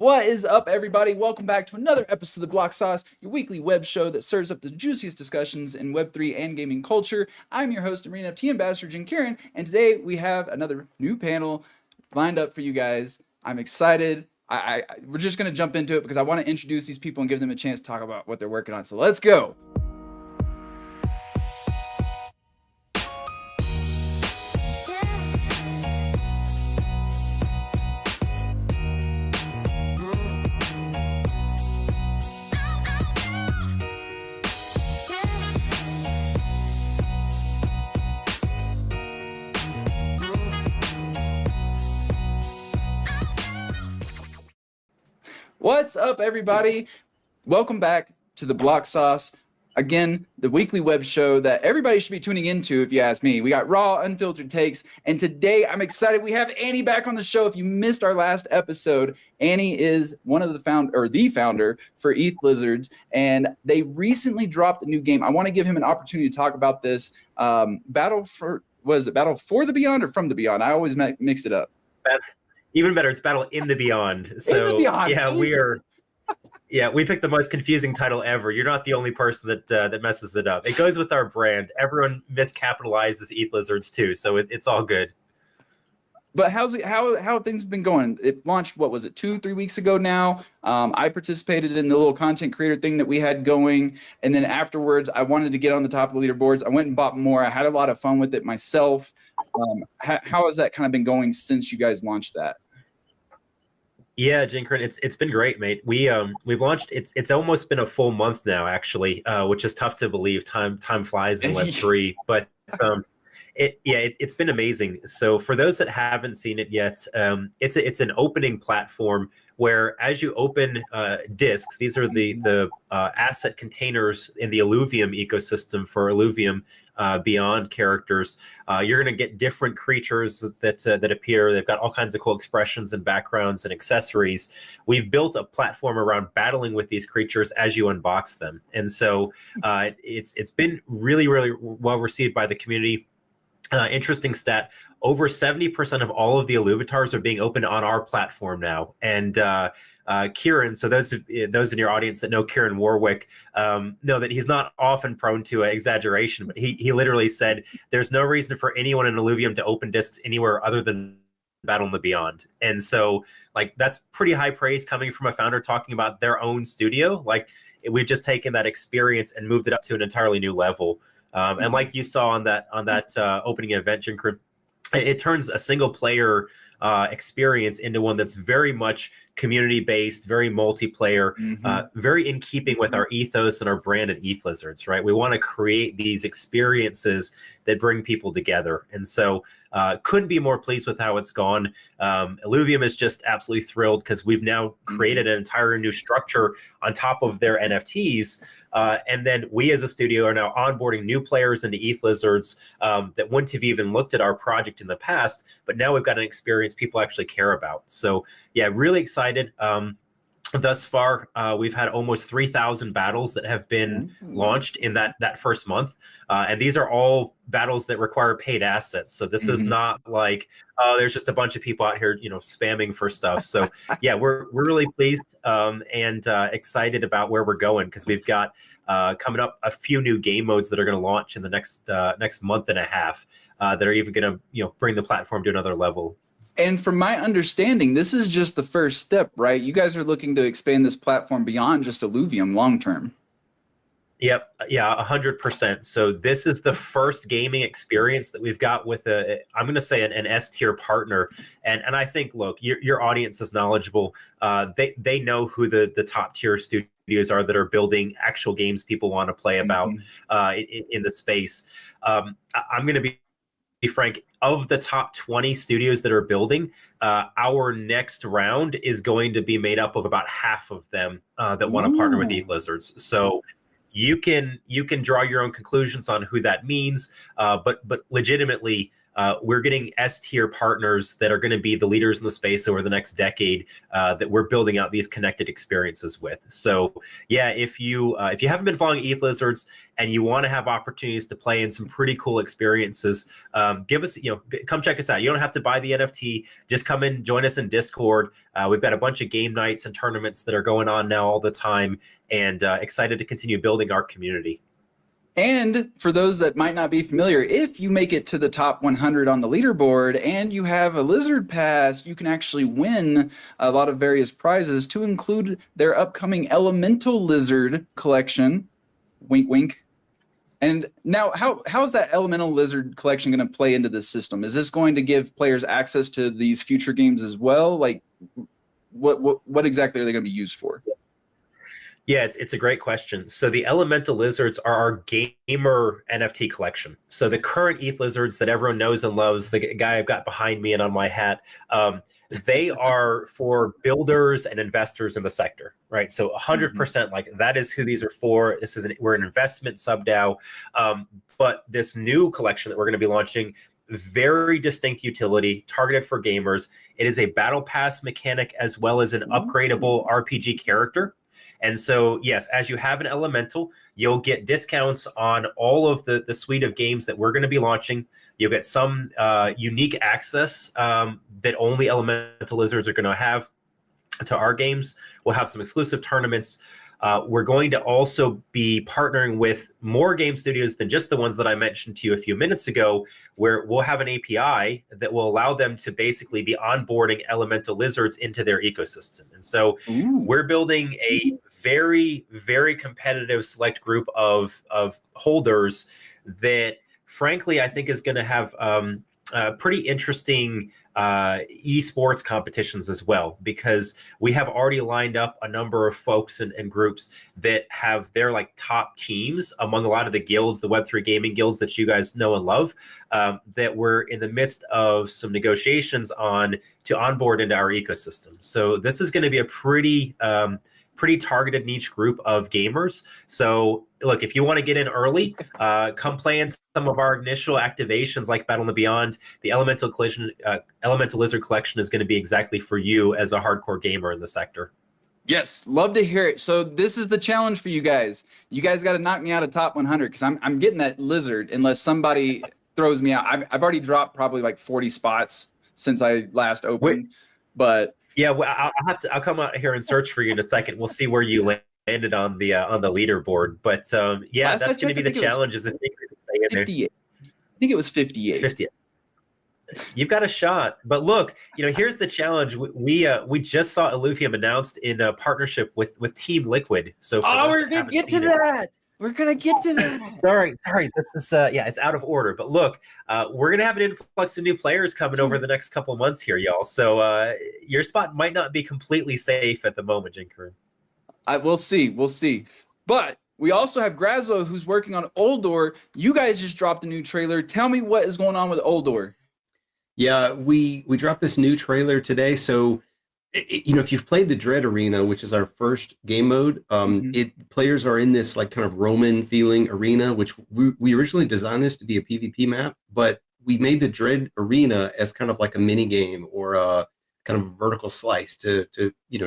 What is up, everybody? Welcome back to another episode of The Block Sauce, your weekly web show that serves up the juiciest discussions in Web3 and gaming culture. I'm your host and Marine FT Ambassador, Jim Kieran, and today we have another new panel lined up for you guys. I'm excited. We're just going to jump into it because I want to introduce these people and give them a chance to talk about what they're working on. So let's go. What's up, everybody? Welcome back to The Block Sauce. Again, the weekly web show that everybody should be tuning into, if you ask me. We got raw, unfiltered takes, and today I'm excited. We have Annie back on the show. If you missed our last episode, Annie is one of the founder for ETH Lizards, and they recently dropped a new game. I want to give him an opportunity to talk about this. Battle for the Beyond or From the Beyond? I always mix it up. Even better, it's Battle in the Beyond. So we picked the most confusing title ever. You're not the only person that messes it up. It goes with our brand. Everyone miscapitalizes ETH Lizards too, so it's all good. But how have things been going? It launched, what was it, 2-3 weeks ago now? I participated in the little content creator thing that we had going, and then afterwards, I wanted to get on the top of the leaderboards. I went and bought more. I had a lot of fun with it myself. How has that kind of been going since you guys launched that? Yeah, Jinkern, it's been great, mate. We've launched. It's almost been a full month now, actually, which is tough to believe. Time flies in Web3, but it's been amazing. So for those that haven't seen it yet, it's an opening platform where as you open disks, these are the asset containers in the Illuvium ecosystem for Illuvium Beyond characters. You're going to get different creatures that appear. They've got all kinds of cool expressions and backgrounds and accessories. We've built a platform around battling with these creatures as you unbox them. And so it's been really, really well received by the community. Interesting stat, over 70% of all of the Illuvatars are being opened on our platform now. And Kieran, so those in your audience that know Kieran Warwick know that he's not often prone to exaggeration, but he literally said there's no reason for anyone in Illuvium to open discs anywhere other than Battle in the Beyond. And so that's pretty high praise coming from a founder talking about their own studio. We've just taken that experience and moved it up to an entirely new level. And like you saw on that opening event, Jinkern, it turns a single player experience into one that's very much community-based, very multiplayer, very in keeping with our ethos and our brand at ETH Lizards, right? We want to create these experiences that bring people together. And so couldn't be more pleased with how it's gone. Illuvium is just absolutely thrilled because we've now created an entire new structure on top of their NFTs. And then we as a studio are now onboarding new players into ETH Lizards that wouldn't have even looked at our project in the past, but now we've got an experience people actually care about. So yeah, really excited. Thus far, we've had almost 3,000 battles that have been launched in that first month. And these are all battles that require paid assets. So this is not like, there's just a bunch of people out here, spamming for stuff. So yeah, we're really pleased and excited about where we're going because we've got coming up a few new game modes that are going to launch in the next month and a half that are even going to bring the platform to another level. And from my understanding, this is just the first step, right? You guys are looking to expand this platform beyond just Illuvium long term. Yep. Yeah, 100%. So this is the first gaming experience that we've got with I'm going to say an S-tier partner. And I think, look, your audience is knowledgeable. They know who the top tier studios are that are building actual games people want to play about in the space. I'm going to be frank, of the top 20 studios that are building, our next round is going to be made up of about half of them that want to partner with ETH Lizards. So you can draw your own conclusions on who that means, but legitimately, we're getting S-tier partners that are going to be the leaders in the space over the next decade that we're building out these connected experiences with. So yeah, if you haven't been following ETH Lizards and you want to have opportunities to play in some pretty cool experiences, give us, come check us out. You don't have to buy the NFT. Just come in, join us in Discord. We've got a bunch of game nights and tournaments that are going on now all the time, and excited to continue building our community. And for those that might not be familiar, if you make it to the top 100 on the leaderboard and you have a Lizard Pass, you can actually win a lot of various prizes, to include their upcoming Elemental Lizard collection. Wink, wink. And now, how is that Elemental Lizard collection going to play into this system? Is this going to give players access to these future games as well? Like, what exactly are they going to be used for? Yeah, it's a great question. So the Elemental Lizards are our gamer NFT collection. So the current ETH Lizards that everyone knows and loves, the guy I've got behind me and on my hat, they are for builders and investors in the sector, right? So 100%, like that is who these are for. We're an investment sub-DAO. But this new collection that we're going to be launching, very distinct utility, targeted for gamers. It is a battle pass mechanic as well as an upgradable RPG character. And so, yes, as you have an Elemental, you'll get discounts on all of the suite of games that we're going to be launching. You'll get some unique access that only Elemental Lizards are going to have to our games. We'll have some exclusive tournaments. We're going to also be partnering with more game studios than just the ones that I mentioned to you a few minutes ago, where we'll have an API that will allow them to basically be onboarding Elemental Lizards into their ecosystem. And so we're building a very, very competitive select group of holders that, frankly, I think is going to have pretty interesting esports competitions as well, because we have already lined up a number of folks and groups that have their like top teams among a lot of the guilds, the Web3 gaming guilds that you guys know and love, that we're in the midst of some negotiations on to onboard into our ecosystem. So this is going to be a pretty targeted niche group of gamers. So look, if you want to get in early, come play in some of our initial activations like Battle in the Beyond. The Elemental Lizard collection is going to be exactly for you as a hardcore gamer in the sector. Yes, love to hear it. So this is the challenge for you guys. You guys got to knock me out of top 100, because I'm getting that lizard unless somebody throws me out. I've already dropped probably like 40 spots since I last opened, but yeah, well, I'll come out here and search for you in a second. We'll see where you landed on the leaderboard. But yeah, last that's going to be the challenge. Is if you can stay in there. 58. I think it was 58. 50. You've got a shot. But look, here's the challenge. We just saw Illuvium announced in a partnership with Team Liquid. So we're gonna get to that. We're gonna get to that. Sorry. This is it's out of order. But look, we're gonna have an influx of new players coming over the next couple of months here, y'all. So your spot might not be completely safe at the moment, Jinkarin. We'll see. But we also have Grazlo, who's working on Oldor. You guys just dropped a new trailer. Tell me what is going on with Oldor. Yeah, we dropped this new trailer today. So, if you've played the Dread Arena, which is our first game mode, players are in this like kind of Roman feeling arena, which we originally designed this to be a PvP map, but we made the Dread Arena as kind of like a mini game or a kind of a vertical slice to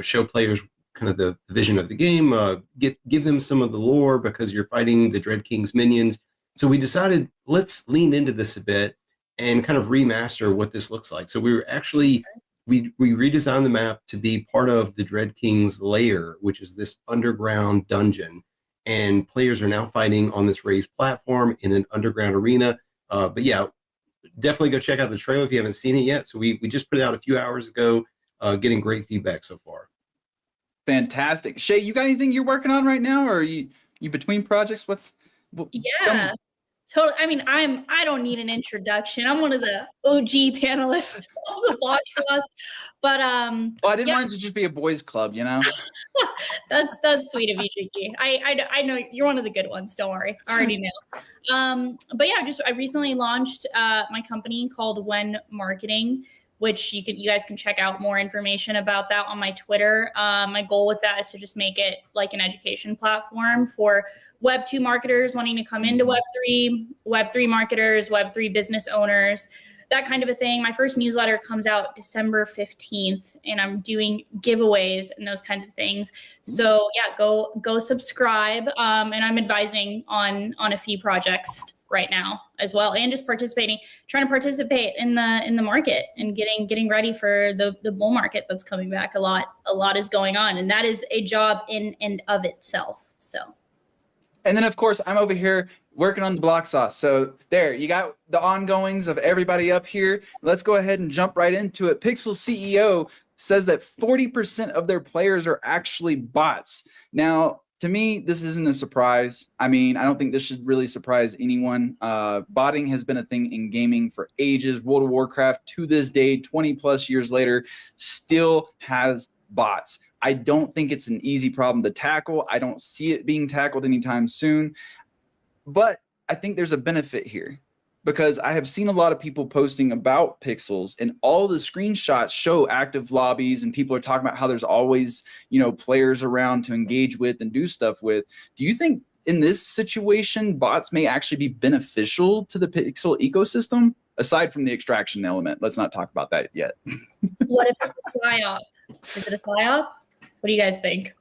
show players kind of the vision of the game, give them some of the lore, because you're fighting the Dread King's minions. So we decided, let's lean into this a bit and kind of remaster what this looks like. So we redesigned the map to be part of the Dread King's lair, which is this underground dungeon. And players are now fighting on this raised platform in an underground arena. But yeah, definitely go check out the trailer if you haven't seen it yet. So we just put it out a few hours ago, getting great feedback so far. Fantastic. Shay, you got anything you're working on right now, or are you between projects? Yeah. Totally. I mean, I don't need an introduction. I'm one of the OG panelists of the Block Sauce. But I didn't want it to just be a boys' club, That's sweet of you, Jiki. I know you're one of the good ones. Don't worry. I already know. But yeah, I recently launched my company called When Marketing. which you guys can check out more information about that on my Twitter. My goal with that is to just make it like an education platform for Web 2 marketers wanting to come into Web 3 marketers, Web 3 business owners, that kind of a thing. My first newsletter comes out December 15th, and I'm doing giveaways and those kinds of things. So yeah, go subscribe. And I'm advising on a few projects right now as well, and just trying to participate in the market and getting ready for the bull market that's coming back. A lot is going on, and that is a job in and of itself. So. And then, of course, I'm over here working on the block sauce. So there, you got the ongoings of everybody up here. Let's go ahead and jump right into it. Pixel CEO says that 40% of their players are actually bots. Now, to me, this isn't a surprise. I mean, I don't think this should really surprise anyone. Botting has been a thing in gaming for ages. World of Warcraft, to this day, 20 plus years later, still has bots. I don't think it's an easy problem to tackle. I don't see it being tackled anytime soon. But I think there's a benefit here, because I have seen a lot of people posting about Pixels, and all the screenshots show active lobbies, and people are talking about how there's always, players around to engage with and do stuff with. Do you think in this situation, bots may actually be beneficial to the Pixel ecosystem, aside from the extraction element? Let's not talk about that yet. What if it's a psyop? Is it a psyop? What do you guys think?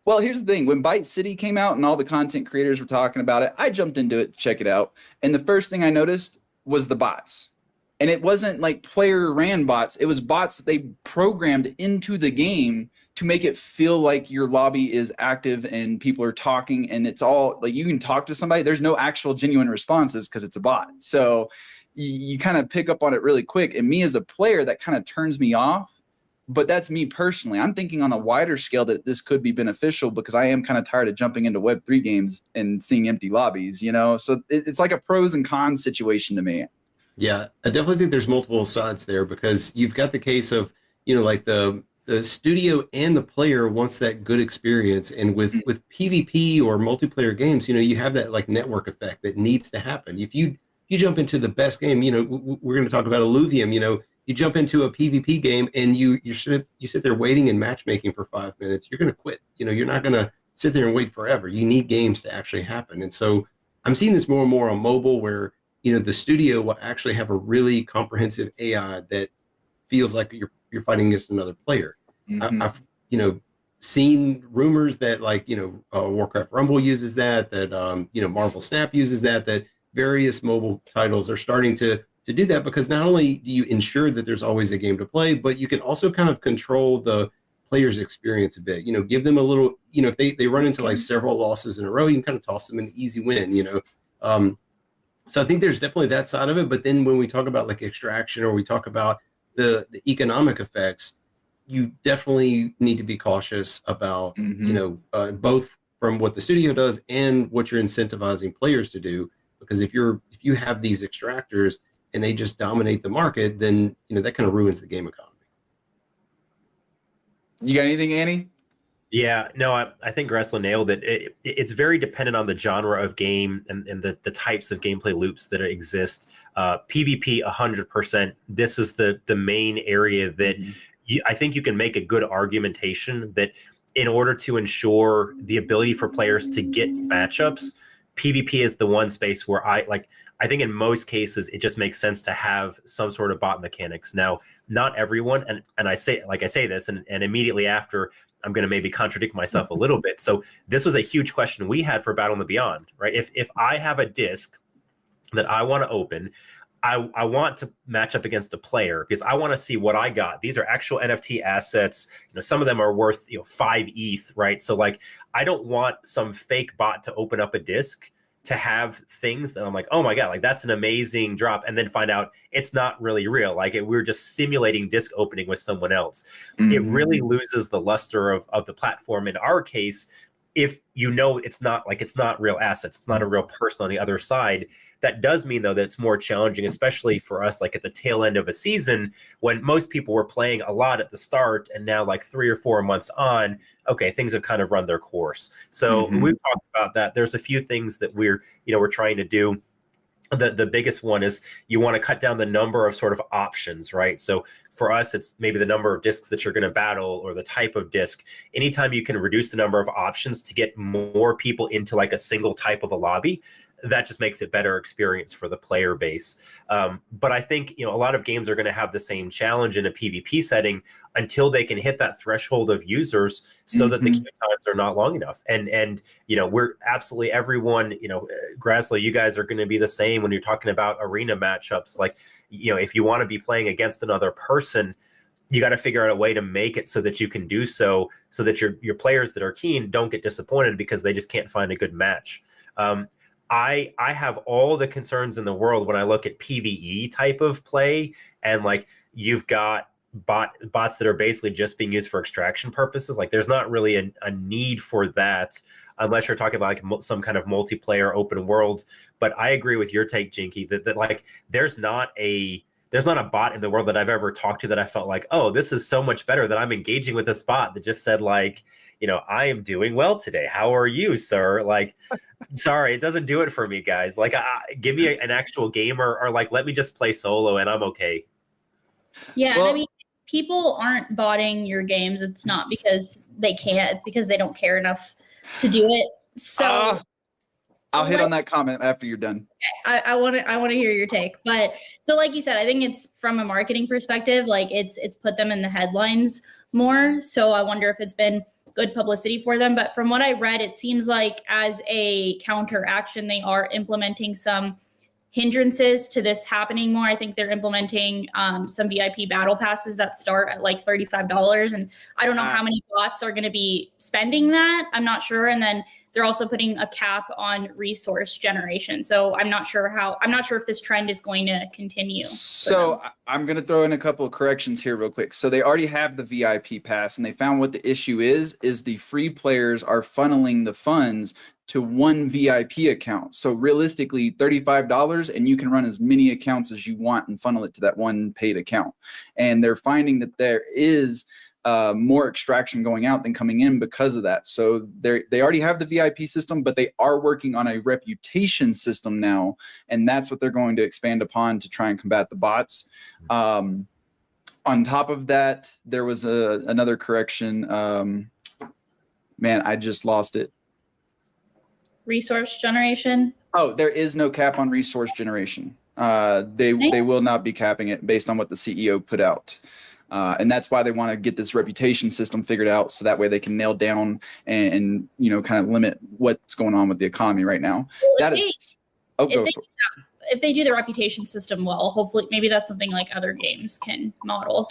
Well, here's the thing. When Byte City came out and all the content creators were talking about it, I jumped into it to check it out. And the first thing I noticed was the bots. And it wasn't like player ran bots. It was bots that they programmed into the game to make it feel like your lobby is active and people are talking, and it's all like you can talk to somebody. There's no actual genuine responses because it's a bot. So you kind of pick up on it really quick. And me as a player, that kind of turns me off. But that's me personally. I'm thinking on a wider scale that this could be beneficial, because I am kind of tired of jumping into Web3 games and seeing empty lobbies, So it's like a pros and cons situation to me. Yeah, I definitely think there's multiple sides there, because you've got the case of, like the studio and the player wants that good experience. And with PvP or multiplayer games, you have that like network effect that needs to happen. If you jump into the best game, we're going to talk about Illuvium, you jump into a PvP game and you sit there waiting and matchmaking for 5 minutes, you're going to quit. You're not going to sit there and wait forever. You need games to actually happen. And so I'm seeing this more and more on mobile, where, the studio will actually have a really comprehensive AI that feels like you're fighting against another player. Mm-hmm. I've, seen rumors that Warcraft Rumble uses that Marvel Snap uses that various mobile titles are starting to do that, because not only do you ensure that there's always a game to play, but you can also kind of control the player's experience a bit. Give them a little, if they run into like several losses in a row, you can kind of toss them an easy win, So I think there's definitely that side of it. But then when we talk about like extraction, or we talk about the economic effects, you definitely need to be cautious about, both from what the studio does and what you're incentivizing players to do. Because if you have these extractors and they just dominate the market, then that kind of ruins the game economy. You got anything, Annie? Yeah, no, I think Gressler nailed it. It's very dependent on the genre of game and the types of gameplay loops that exist. PvP, 100%. This is the main area that I think you can make a good argumentation that in order to ensure the ability for players to get matchups, PvP is the one space where I think in most cases, it just makes sense to have some sort of bot mechanics. Now, not everyone, and I say this, and immediately after, I'm going to maybe contradict myself a little bit. So this was a huge question we had for Battle in the Beyond, right? If I have a disc that I want to open, I want to match up against a player because I want to see what I got. These are actual NFT assets. Some of them are worth 5 ETH, right? So I don't want some fake bot to open up a disc to have things that I'm like, oh my God, that's an amazing drop. And then find out it's not really real. We're just simulating disc opening with someone else. Mm-hmm. It really loses the luster of the platform. In our case, if it's not real assets, it's not a real person on the other side. That does mean though that it's more challenging, especially for us, at the tail end of a season when most people were playing a lot at the start, and now 3 or 4 months on, okay, things have kind of run their course. So we've talked about that. There's a few things that we're trying to do. the biggest one is you want to cut down the number of sort of options, right? So for us, it's maybe the number of discs that you're going to battle or the type of disc. Anytime you can reduce the number of options to get more people into like a single type of a lobby, that just makes it better experience for the player base. But I think, a lot of games are going to have the same challenge in a PvP setting until they can hit that threshold of users so that the queue times are not long enough. And we're absolutely everyone, Grassley, you guys are going to be the same when you're talking about arena matchups. Like, if you want to be playing against another person, you got to figure out a way to make it so that you can do so that your players that are keen don't get disappointed because they just can't find a good match. I have all the concerns in the world when I look at PvE type of play, and like you've got bots that are basically just being used for extraction purposes. Like there's not really a need for that unless you're talking about like some kind of multiplayer open world. But I agree with your take, Jinky, that like there's not a bot in the world that I've ever talked to that I felt like, oh, this is so much better that I'm engaging with this bot that just said like, I am doing well today. How are you, sir? Like, sorry, it doesn't do it for me, guys. Like, give me an actual game or like, let me just play solo and I'm okay. Yeah, well, I mean, people aren't botting your games. It's not because they can't. It's because they don't care enough to do it. So I'll hit on that comment after you're done. I want to hear your take. But so like you said, I think it's from a marketing perspective, like it's put them in the headlines more. So I wonder if it's been good publicity for them. But from what I read, it seems like as a counteraction, they are implementing some hindrances to this happening more. I think they're implementing some VIP battle passes that start at like $35. And I don't know how many bots are going to be spending that. I'm not sure. And then they're also putting a cap on resource generation. So I'm not sure if this trend is going to continue. So I'm going to throw in a couple of corrections here real quick. So they already have the VIP pass and they found what the issue is the free players are funneling the funds to one VIP account. So realistically, $35 and you can run as many accounts as you want and funnel it to that one paid account. And they're finding that there is more extraction going out than coming in because of that. So they already have the VIP system, but they are working on a reputation system now. And that's what they're going to expand upon to try and combat the bots. On top of that, there was another correction. Man, I just lost it. Resource generation? Oh, there is no cap on resource generation. They will not be capping it based on what the CEO put out. And that's why they want to get this reputation system figured out so that way they can nail down and kind of limit what's going on with the economy right now. Well, if they do the reputation system well, hopefully maybe that's something like other games can model.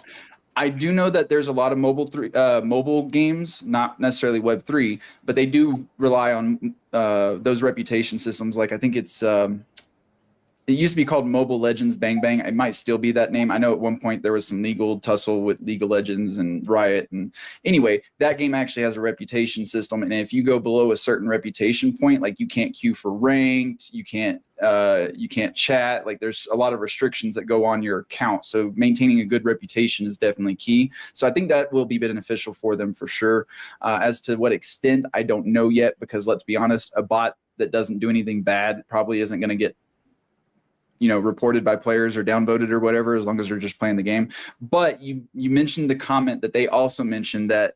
I do know that there's a lot of mobile games, not necessarily Web3, but they do rely on those reputation systems. Like I think it used to be called Mobile Legends Bang Bang. It might still be that name. I know at one point there was some legal tussle with League of Legends and Riot. And anyway, that game actually has a reputation system. And if you go below a certain reputation point, like you can't queue for ranked, you can't chat. Like there's a lot of restrictions that go on your account. So maintaining a good reputation is definitely key. So I think that will be beneficial for them for sure. As to what extent, I don't know yet, because let's be honest, a bot that doesn't do anything bad probably isn't going to get reported by players or downvoted or whatever, as long as they're just playing the game. But you mentioned the comment that they also mentioned that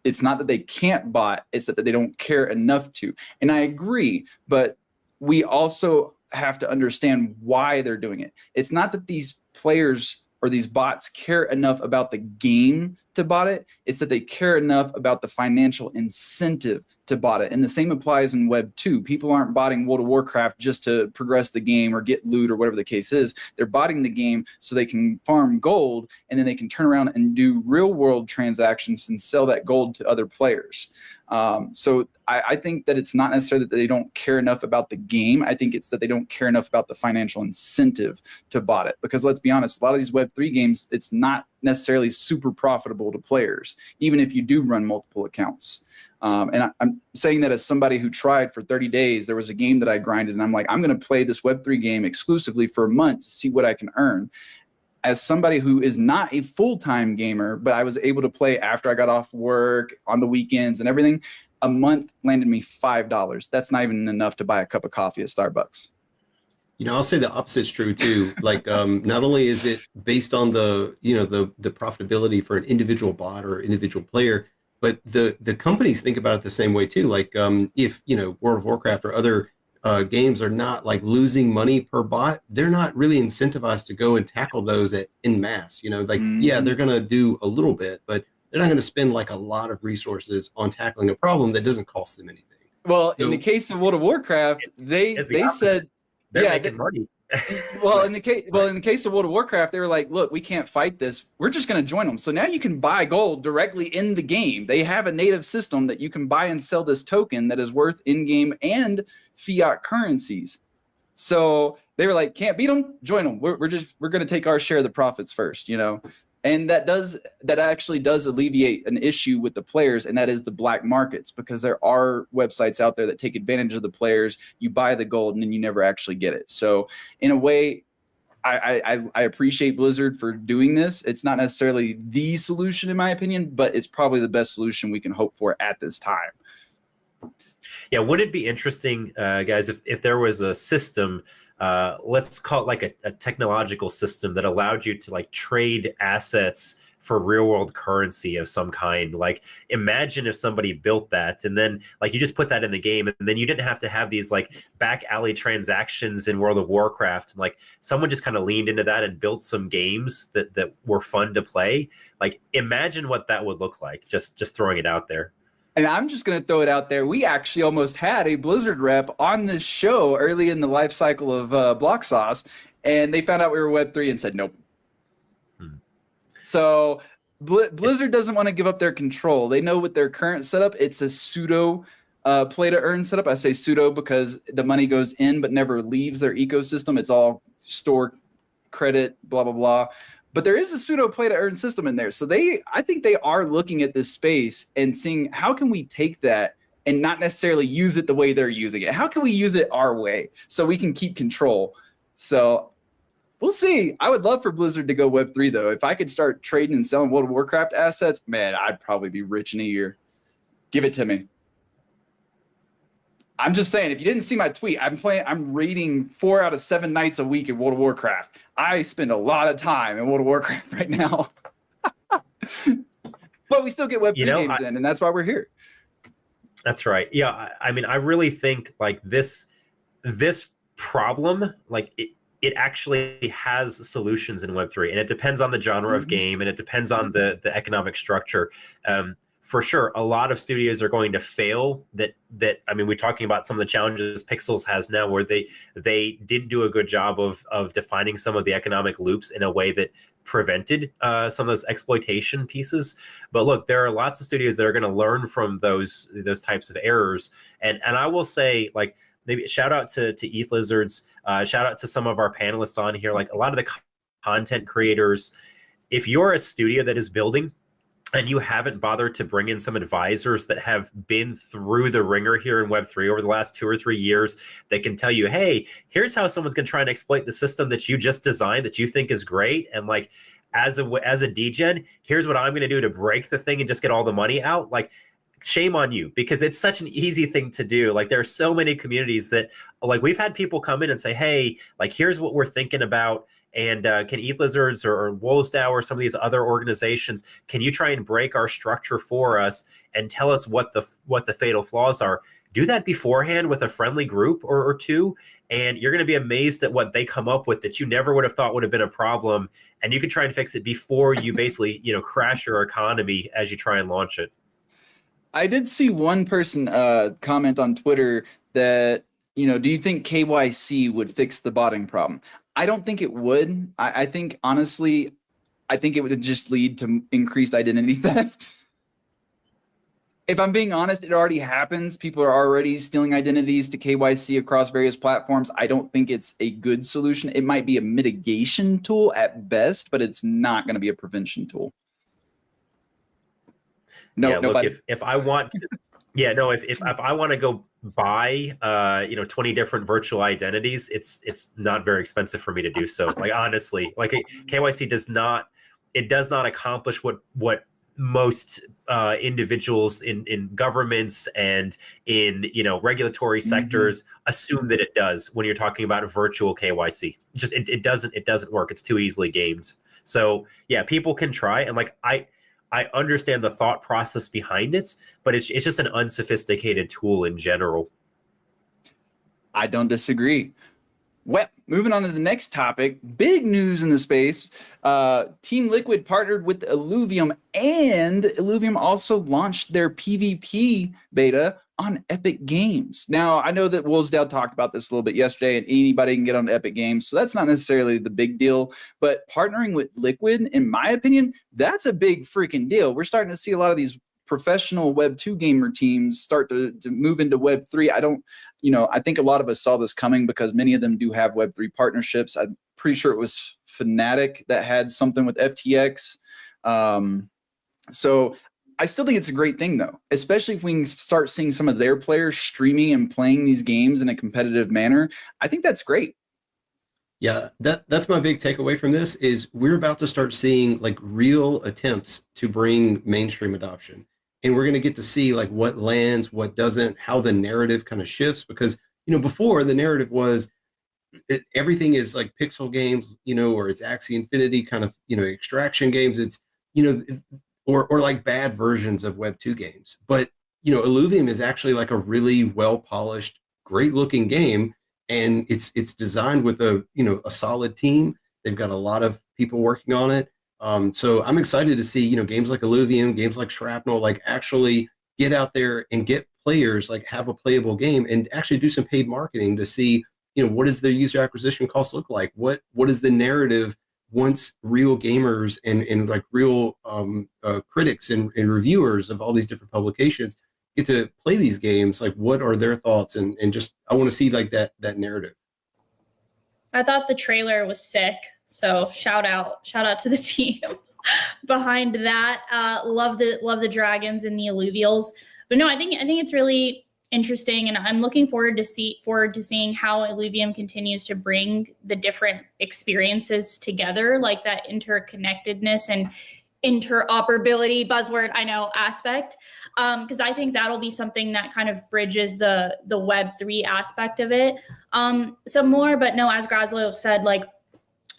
it's not that they can't bot, it's that they don't care enough to. And I agree, but we also have to understand why they're doing it. It's not that these players or these bots care enough about the game to bot it. It's that they care enough about the financial incentive to bot it. And the same applies in Web 2. People aren't botting World of Warcraft just to progress the game or get loot or whatever the case is. They're botting the game so they can farm gold, and then they can turn around and do real world transactions and sell that gold to other players. So I think that it's not necessarily that they don't care enough about the game. I think it's that they don't care enough about the financial incentive to bot it. Because let's be honest, a lot of these Web3 games, it's not necessarily super profitable to players, even if you do run multiple accounts. And I'm saying that as somebody who tried for 30 days. There was a game that I grinded, and I'm like, I'm going to play this Web3 game exclusively for a month to see what I can earn. As somebody who is not a full-time gamer, but I was able to play after I got off work, on the weekends and everything, a month landed me $5. That's not even enough to buy a cup of coffee at Starbucks. I'll say the opposite's true too. Like, not only is it based on the profitability for an individual bot or individual player, but the companies think about it the same way too. Like, if World of Warcraft or other games are not like losing money per bot, they're not really incentivized to go and tackle those in mass. Like, yeah, they're gonna do a little bit, but they're not gonna spend like a lot of resources on tackling a problem that doesn't cost them anything. Well, So, in the case of World of Warcraft, they said they're making money. Well, in the case of World of Warcraft, they were like, "Look, we can't fight this. We're just going to join them." So now you can buy gold directly in the game. They have a native system that you can buy and sell this token that is worth in-game and fiat currencies. So they were like, "Can't beat them. Join them. We're going to take our share of the profits first, And that actually does alleviate an issue with the players, and that is the black markets, because there are websites out there that take advantage of the players. You buy the gold and then you never actually get it. So in a way, I appreciate Blizzard for doing this. It's not necessarily the solution in my opinion, but it's probably the best solution we can hope for at this time. Yeah, would it be interesting, guys, if there was a system, let's call it like a technological system that allowed you to like trade assets for real world currency of some kind? Like, imagine if somebody built that and then like you just put that in the game, and then you didn't have to have these like back alley transactions in World of Warcraft. Like, someone just kind of leaned into that and built some games that were fun to play. Like, imagine what that would look like. Just throwing it out there. And I'm just going to throw it out there. We actually almost had a Blizzard rep on this show early in the life cycle of Block Sauce, and they found out we were Web3 and said nope. So Blizzard doesn't want to give up their control. They know with their current setup, it's a pseudo play-to-earn setup. I say pseudo because the money goes in but never leaves their ecosystem. It's all store credit, blah, blah, blah. But there is a pseudo play-to-earn system in there. So I think they are looking at this space and seeing how can we take that and not necessarily use it the way they're using it. How can we use it our way so we can keep control? So we'll see. I would love for Blizzard to go Web3, though. If I could start trading and selling World of Warcraft assets, man, I'd probably be rich in a year. Give it to me. I'm just saying, if you didn't see my tweet, I'm raiding 4 out of 7 nights a week in World of Warcraft. I spend a lot of time in World of Warcraft right now. But we still get Web3 games in, and that's why we're here. That's right. Yeah, I mean, I really think like this problem, like it actually has solutions in Web3, and it depends on the genre of game, and it depends on the economic structure. For sure, a lot of studios are going to fail. I mean, we're talking about some of the challenges Pixels has now, where they didn't do a good job of defining some of the economic loops in a way that prevented some of those exploitation pieces. But look, there are lots of studios that are going to learn from those types of errors. And I will say, like, maybe shout out to ETH Lizards, shout out to some of our panelists on here, like a lot of the content creators. If you're a studio that is building and you haven't bothered to bring in some advisors that have been through the ringer here in Web3 over the last 2 or 3 years, that can tell you, hey, here's how someone's going to try and exploit the system that you just designed that you think is great. And like, as a degen, here's what I'm going to do to break the thing and just get all the money out. Like, shame on you, because it's such an easy thing to do. Like, there are so many communities that, like, we've had people come in and say, hey, like, here's what we're thinking about. And can ETH Lizards or Wolfsdow or some of these other organizations, can you try and break our structure for us and tell us what the fatal flaws are? Do that beforehand with a friendly group or two, and you're going to be amazed at what they come up with that you never would have thought would have been a problem. And you can try and fix it before you basically, crash your economy as you try and launch it. I did see one person comment on Twitter that, do you think KYC would fix the botting problem? I don't think it would. I think, honestly, it would just lead to increased identity theft. If I'm being honest, it already happens. People are already stealing identities to KYC across various platforms. I don't think it's a good solution. It might be a mitigation tool at best, but it's not going to be a prevention tool. No, yeah, look, if I want to, if I want to go buy 20 different virtual identities, it's not very expensive for me to do so. Like, honestly, like KYC does not accomplish what most individuals in governments and in regulatory sectors assume that it does when you're talking about virtual KYC. Just it doesn't work. It's too easily gamed. So yeah, people can try, and like I understand the thought process behind it, but it's just an unsophisticated tool in general. I don't disagree. Well, moving on to the next topic, big news in the space. Team Liquid partnered with Illuvium, and Illuvium also launched their PvP beta on Epic Games. Now, I know that Wolvesdale talked about this a little bit yesterday, and anybody can get on Epic Games, so that's not necessarily the big deal. But partnering with Liquid, in my opinion, that's a big freaking deal. We're starting to see a lot of these professional Web 2 gamer teams start to move into Web 3. I think a lot of us saw this coming because many of them do have Web 3 partnerships. I'm pretty sure it was Fnatic that had something with FTX. So I still think it's a great thing, though, especially if we can start seeing some of their players streaming and playing these games in a competitive manner. I think that's great. Yeah, that's my big takeaway from this is we're about to start seeing like real attempts to bring mainstream adoption. And we're going to get to see like what lands, what doesn't, how the narrative kind of shifts. Because, before the narrative was everything is like pixel games, or it's Axie Infinity kind of, extraction games. It's, or like bad versions of Web 2 games. But, Illuvium is actually like a really well-polished, great-looking game. And it's designed with a solid team. They've got a lot of people working on it. So I'm excited to see, games like Illuvium, games like Shrapnel, like actually get out there and get players like have a playable game and actually do some paid marketing to see, what does their user acquisition cost look like? What is the narrative once real gamers and like real critics and reviewers of all these different publications get to play these games, like what are their thoughts? And just, I want to see like that narrative. I thought the trailer was sick. So shout out to the team behind that. Love the dragons and the alluvials. But no, I think it's really interesting, and I'm looking forward to seeing how Illuvium continues to bring the different experiences together, like that interconnectedness and interoperability buzzword I know aspect. Because I think that'll be something that kind of bridges the Web3 aspect of it some more. But no, as Grazlo said, like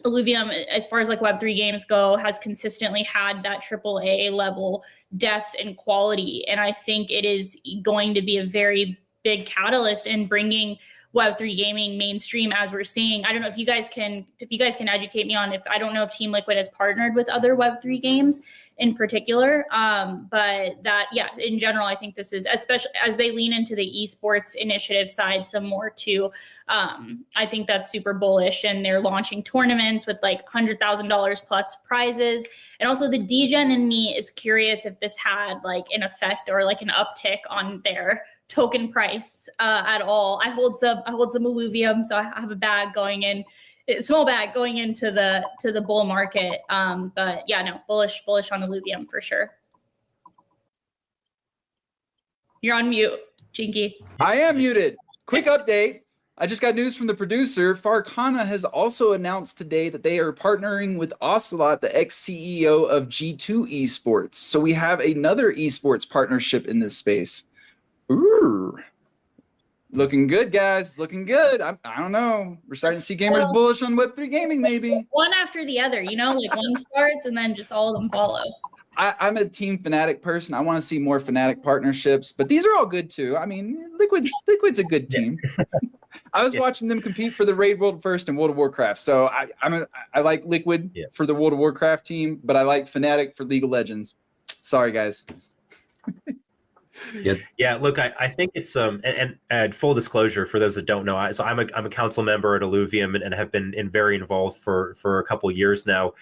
Illuvium, as far as like Web3 games go, has consistently had that AAA level depth and quality. And I think it is going to be a very big catalyst in bringing Web3 gaming mainstream, as we're seeing. I don't know if you guys can educate me on I don't know if Team Liquid has partnered with other Web3 games in particular. But that, yeah, in general, I think this is, especially as they lean into the esports initiative side some more too. I think that's super bullish, and they're launching tournaments with like $100,000 plus prizes. And also the DGen in me is curious if this had like an effect or like an uptick on their token price at all. I hold some Illuvium, so I have a bag going in, a small bag going into the bull market. But yeah, no, bullish on Illuvium for sure. You're on mute, Jinky. I am muted. Quick update. I just got news from the producer. Farcana has also announced today that they are partnering with Ocelot, the ex-CEO of G2 Esports. So we have another esports partnership in this space. Ooh. Looking good, guys. Looking good. I don't know. We're starting to see gamers bullish on Web3 gaming, maybe. One after the other, like one starts and then just all of them follow. I'm a Team Fnatic person. I want to see more Fnatic partnerships, but these are all good too. I mean, Liquid's a good team. I was watching them compete for the Raid World First and World of Warcraft. So I like Liquid for the World of Warcraft team, but I like Fnatic for League of Legends. Sorry, guys. Yeah, look, I think it's and full disclosure for those that don't know, I'm a council member at Illuvium and have been very involved for a couple of years now.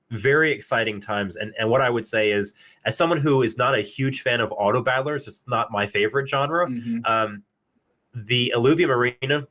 Very exciting times, and what I would say is, as someone who is not a huge fan of auto battlers, it's not my favorite genre. The Illuvium arena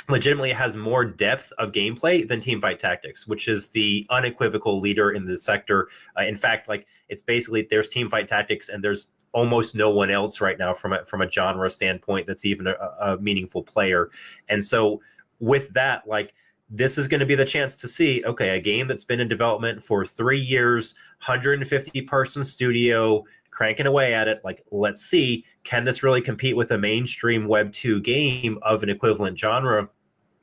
legitimately has more depth of gameplay than Teamfight Tactics, which is the unequivocal leader in the sector. In fact, like it's basically there's Teamfight Tactics and there's almost no one else right now from a genre standpoint that's even a meaningful player. And so with that, like this is going to be the chance to see, okay, a game that's been in development for 3 years, 150-person studio, cranking away at it. Like, let's see, can this really compete with a mainstream Web 2 game of an equivalent genre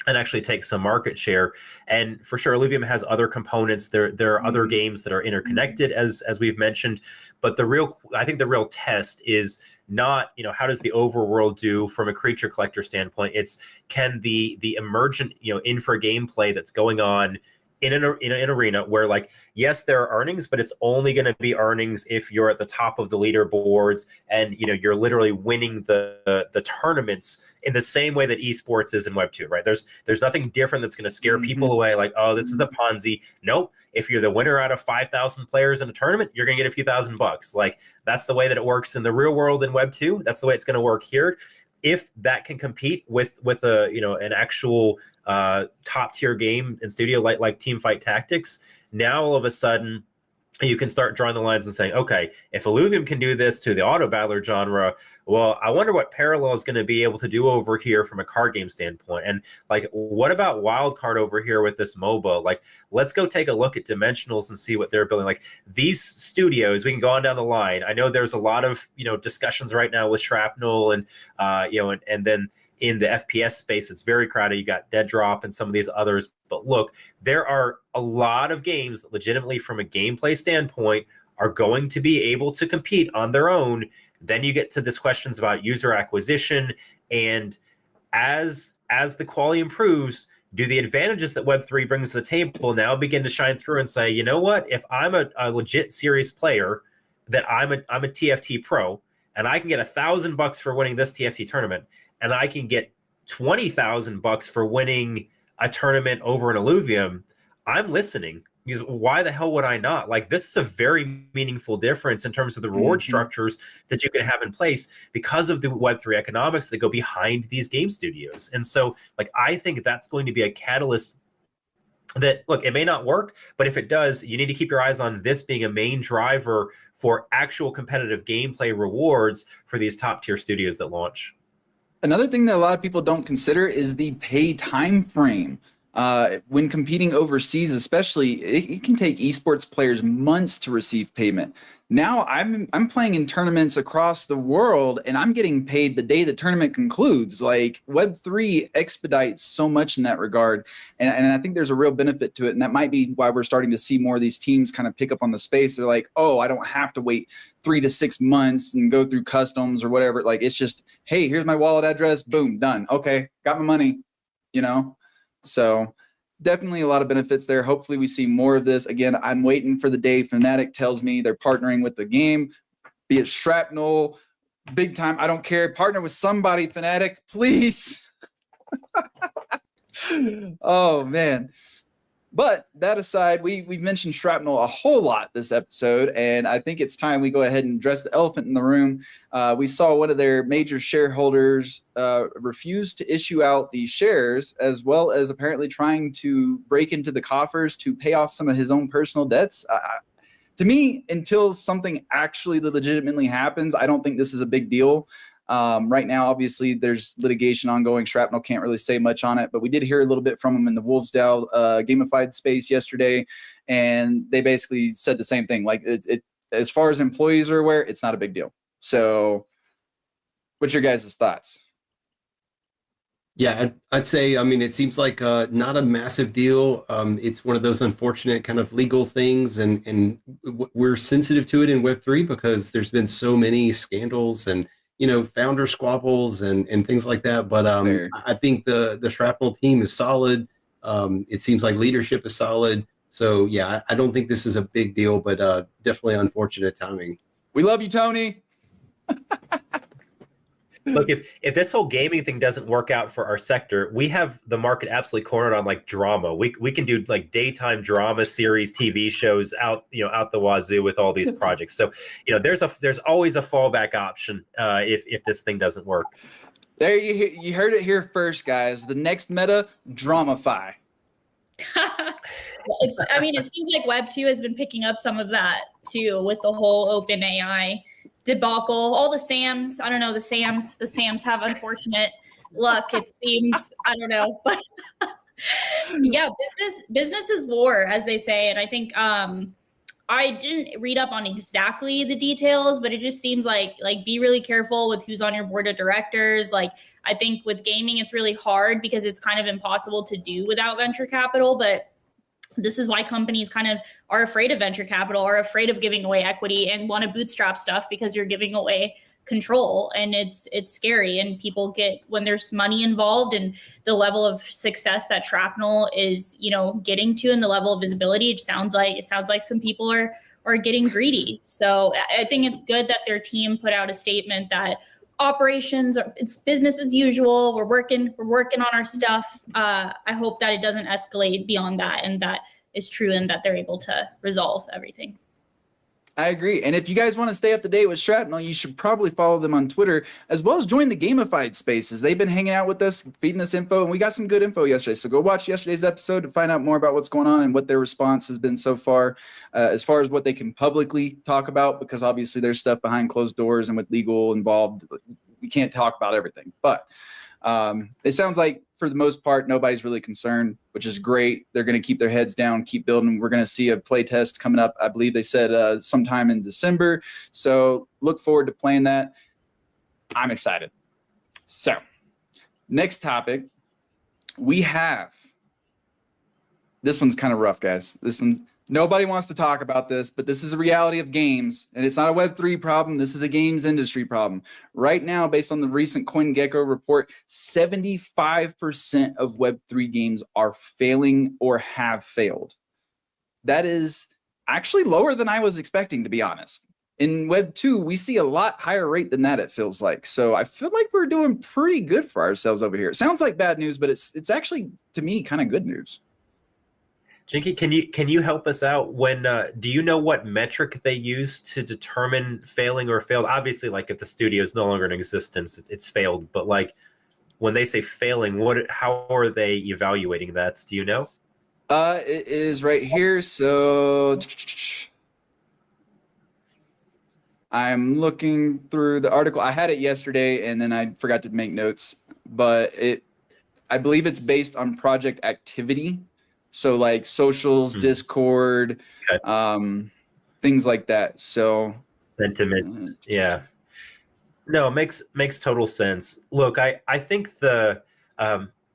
and actually take some market share? And for sure, Illuvium has other components. There are other games that are interconnected, as we've mentioned. But I think the real test is not, how does the overworld do from a creature collector standpoint? It's, can the emergent, infra gameplay that's going on in an arena where, like, yes, there are earnings, but it's only going to be earnings if you're at the top of the leaderboards and you're literally winning the tournaments in the same way that esports is in Web 2, right? There's nothing different that's going to scare people away, like, oh, this is a Ponzi. Nope. If you're the winner out of 5,000 players in a tournament, you're going to get a few $1,000s. Like, that's the way that it works in the real world in Web 2. That's the way it's going to work here. If that can compete with a an actual top tier game and studio like Teamfight Tactics, now all of a sudden you can start drawing the lines and saying, okay, if Illuvium can do this to the auto battler genre, well, I wonder what Parallel is going to be able to do over here from a card game standpoint. And like, what about Wildcard over here with this MOBA? Like, let's go take a look at Dimensionals and see what they're building. Like, these studios, we can go on down the line. I know there's a lot of, discussions right now with Shrapnel and, and then in the FPS space, it's very crowded. You got Dead Drop and some of these others. But look, there are a lot of games that legitimately, from a gameplay standpoint, are going to be able to compete on their own. Then you get to this questions about user acquisition. And as the quality improves, do the advantages that Web3 brings to the table now begin to shine through and say, you know what, if I'm a legit serious player, that I'm a TFT pro, and I can get $1,000 for winning this TFT tournament, and I can get $20,000 for winning a tournament over an Illuvium, I'm listening. Because why the hell would I not? Like, this is a very meaningful difference in terms of the reward structures that you can have in place because of the Web3 economics that go behind these game studios. And so, like, I think that's going to be a catalyst that, look, it may not work, but if it does, you need to keep your eyes on this being a main driver for actual competitive gameplay rewards for these top tier studios that launch. Another thing that a lot of people don't consider is the pay time frame. When competing overseas, especially, it can take esports players months to receive payment. Now I'm playing in tournaments across the world, and I'm getting paid the day the tournament concludes. Like, Web3 expedites so much in that regard, and I think there's a real benefit to it, and that might be why we're starting to see more of these teams kind of pick up on the space. They're like, oh, I don't have to wait 3 to 6 months and go through customs or whatever. Like, it's just, hey, here's my wallet address, boom, done. Okay, got my money, So definitely a lot of benefits there. Hopefully we see more of this. Again, I'm waiting for the day Fnatic tells me they're partnering with the game, be it Shrapnel, big time. I don't care. Partner with somebody, Fnatic, please. Oh, man. But that aside, we've mentioned Shrapnel a whole lot this episode, and I think it's time we go ahead and address the elephant in the room. We saw one of their major shareholders refuse to issue out the shares, as well as apparently trying to break into the coffers to pay off some of his own personal debts. To me, until something actually legitimately happens, I don't think this is a big deal. Right now, obviously, there's litigation ongoing. Shrapnel can't really say much on it, but we did hear a little bit from him in the Wolfsdale gamified space yesterday, and they basically said the same thing. Like, it as far as employees are aware, it's not a big deal. So what's your guys' thoughts? Yeah, I'd say, I mean, it seems like not a massive deal. It's one of those unfortunate kind of legal things, and we're sensitive to it in Web3 because there's been so many scandals and founder squabbles and things like that. But I think the Shrapnel team is solid. It seems like leadership is solid. So yeah, I don't think this is a big deal, but definitely unfortunate timing. We love you, Tony. Look, if this whole gaming thing doesn't work out for our sector, we have the market absolutely cornered on like drama. We can do like daytime drama series, TV shows out the wazoo with all these projects. So there's always a fallback option if this thing doesn't work. There you heard it here first, guys. The next meta, Dramify. It seems like Web 2 has been picking up some of that too with the whole open AI debacle. All the SAMs, I don't know, the SAMs have unfortunate luck, it seems. I don't know, but Yeah, business is war, as they say. And I think I didn't read up on exactly the details, but it just seems like be really careful with who's on your board of directors. Like, I think with gaming, it's really hard because it's kind of impossible to do without venture capital. But this is why companies kind of are afraid of venture capital, are afraid of giving away equity, and want to bootstrap stuff because you're giving away control, and it's scary. And people get, when there's money involved and the level of success that Shrapnel is, getting to, and the level of visibility, it sounds like some people are getting greedy. So I think it's good that their team put out a statement that operations it's business as usual. We're working on our stuff. I hope that it doesn't escalate beyond that, and that is true, and that they're able to resolve everything. I agree. And if you guys want to stay up to date with Shrapnel, you should probably follow them on Twitter, as well as join the gamified spaces. They've been hanging out with us, feeding us info, and we got some good info yesterday. So go watch yesterday's episode to find out more about what's going on and what their response has been so far as what they can publicly talk about, because obviously there's stuff behind closed doors and with legal involved. We can't talk about everything. But it sounds like, for the most part, nobody's really concerned, which is great. They're going to keep their heads down, keep building. We're going to see a play test coming up. I believe they said sometime in December. So look forward to playing that. I'm excited. So next topic, we have, this one's kind of rough, guys. Nobody wants to talk about this, but this is a reality of games, and it's not a Web3 problem. This is a games industry problem. Right now, based on the recent CoinGecko report, 75% of Web3 games are failing or have failed. That is actually lower than I was expecting, to be honest. In Web2, we see a lot higher rate than that, it feels like. So I feel like we're doing pretty good for ourselves over here. It sounds like bad news, but it's actually, to me, kind of good news. Jinky, can you help us out? When do you know what metric they use to determine failing or failed? Obviously, like if the studio is no longer in existence, it's failed. But like when they say failing, how are they evaluating that? Do you know? It is right here. So I'm looking through the article. I had it yesterday and then I forgot to make notes, but I believe it's based on project activity. So like socials, Discord, okay. Things like that. So sentiment. Yeah. No, it makes total sense. Look, I think the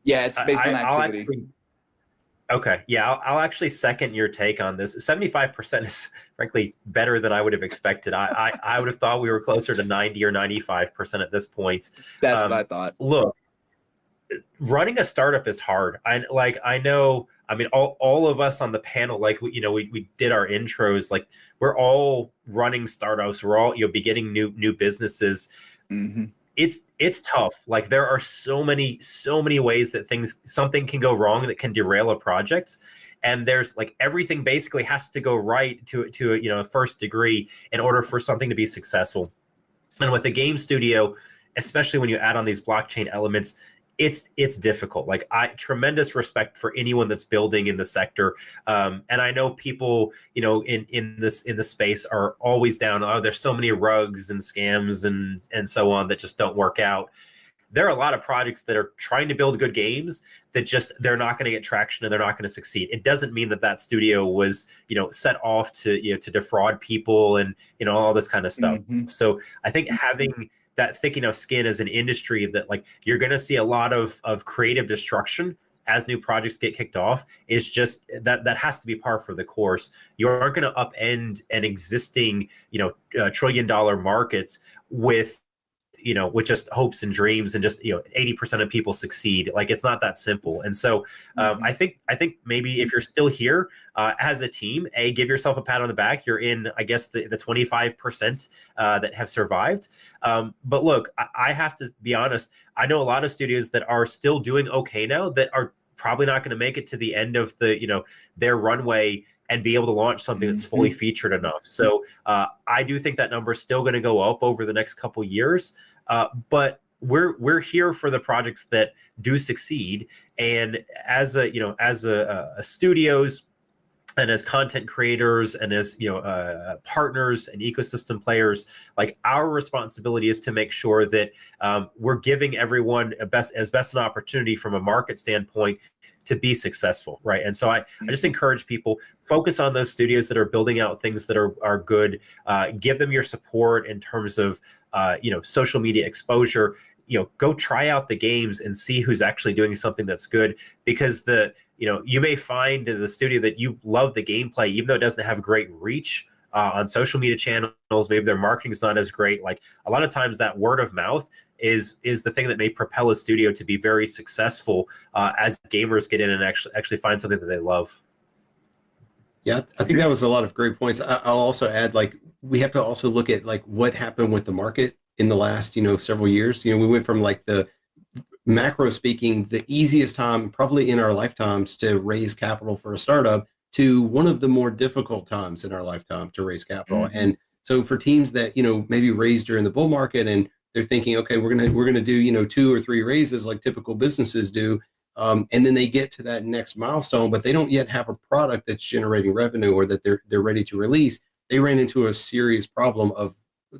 it's based on activity. Okay. Yeah, I'll actually second your take on this. 75% is frankly better than I would have expected. I would have thought we were closer to 90 or 95% at this point. That's what I thought. Look, running a startup is hard. I know, I mean, all of us on the panel, like, we did our intros, like we're all running startups. We're all, beginning new businesses. Mm-hmm. It's tough. Like there are so many ways that something can go wrong that can derail a project. And there's like everything basically has to go right to a first degree in order for something to be successful. And with a game studio, especially when you add on these blockchain elements, it's difficult. Like tremendous respect for anyone that's building in the sector. And I know people, in the space are always down. Oh, there's so many rugs and scams and so on that just don't work out. There are a lot of projects that are trying to build good games that they're not going to get traction and they're not going to succeed. It doesn't mean that studio was, set off to defraud people and, all this kind of stuff. Mm-hmm. So I think having that thick enough skin as an industry that like you're going to see a lot of creative destruction as new projects get kicked off is just that has to be par for the course. You aren't going to upend an existing, $1 trillion market with just hopes and dreams and just 80% of people succeed. Like it's not that simple. And so I think maybe if you're still here as a team, give yourself a pat on the back. You're in, I guess, the 25% that have survived. But look, I have to be honest. I know a lot of studios that are still doing okay now that are probably not going to make it to the end of their runway and be able to launch something that's fully featured enough. So I do think that number is still going to go up over the next couple years. But we're here for the projects that do succeed. And as a studios and as content creators and as partners and ecosystem players, like our responsibility is to make sure that we're giving everyone as best an opportunity from a market standpoint to be successful, right? And so I just encourage people, focus on those studios that are building out things that are good. Give them your support in terms of social media exposure. Go try out the games and see who's actually doing something that's good, because you may find in the studio that you love the gameplay, even though it doesn't have great reach on social media channels. Maybe their marketing is not as great. Like, a lot of times that word of mouth is the thing that may propel a studio to be very successful as gamers get in and actually find something that they love. Yeah, I think that was a lot of great points. I'll also add, like, we have to also look at like what happened with the market in the last, several years. We went from, like, the macro speaking, the easiest time probably in our lifetimes to raise capital for a startup, to one of the more difficult times in our lifetime to raise capital. Mm-hmm. And so for teams that, maybe raised during the bull market, and they're thinking, okay, we're gonna do, 2 or 3 raises like typical businesses do. And then they get to that next milestone, but they don't yet have a product that's generating revenue or that they're ready to release. They ran into a serious problem of